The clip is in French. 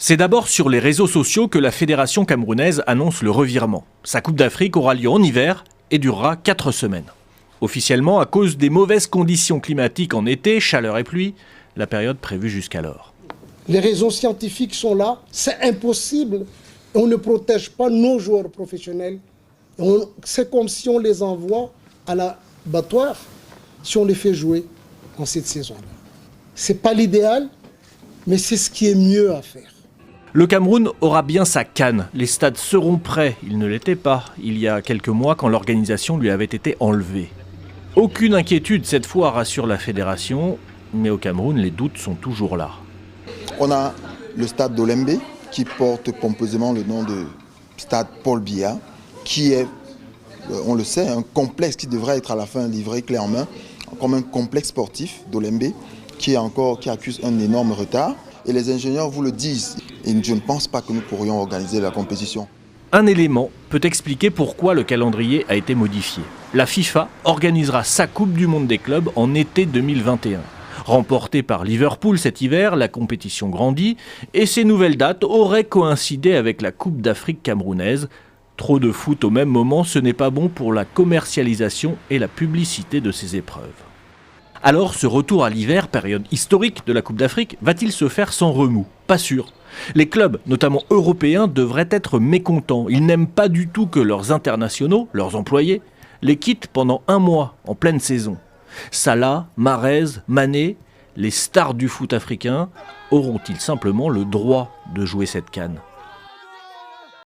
C'est d'abord sur les réseaux sociaux que la fédération camerounaise annonce le revirement. Sa Coupe d'Afrique aura lieu en hiver et durera 4 semaines. Officiellement, à cause des mauvaises conditions climatiques en été, chaleur et pluie, la période prévue jusqu'alors. Les raisons scientifiques sont là, c'est impossible. On ne protège pas nos joueurs professionnels. C'est comme si on les envoie à l'abattoir si on les fait jouer en cette saison-là. Ce n'est pas l'idéal, mais c'est ce qui est mieux à faire. Le Cameroun aura bien sa CAN. Les stades seront prêts. Ils ne l'étaient pas il y a quelques mois quand l'organisation lui avait été enlevée. Aucune inquiétude cette fois, rassure la fédération, mais au Cameroun, les doutes sont toujours là. On a le stade d'Olembe qui porte pompeusement le nom de stade Paul Biya, qui est, on le sait, un complexe qui devrait être à la fin livré clé en main, comme un complexe sportif d'Olembe qui accuse un énorme retard. Et les ingénieurs vous le disent, et je ne pense pas que nous pourrions organiser la compétition. Un élément peut expliquer pourquoi le calendrier a été modifié. La FIFA organisera sa Coupe du Monde des clubs en été 2021. Remportée par Liverpool cet hiver, la compétition grandit et ces nouvelles dates auraient coïncidé avec la Coupe d'Afrique camerounaise. Trop de foot au même moment, ce n'est pas bon pour la commercialisation et la publicité de ces épreuves. Alors, ce retour à l'hiver, période historique de la Coupe d'Afrique, va-t-il se faire sans remous? Pas sûr. Les clubs, notamment européens, devraient être mécontents. Ils n'aiment pas du tout que leurs internationaux, leurs employés, les quittent pendant 1 mois, en pleine saison. Salah, Mahrez, Mané, les stars du foot africain, auront-ils simplement le droit de jouer cette CAN ?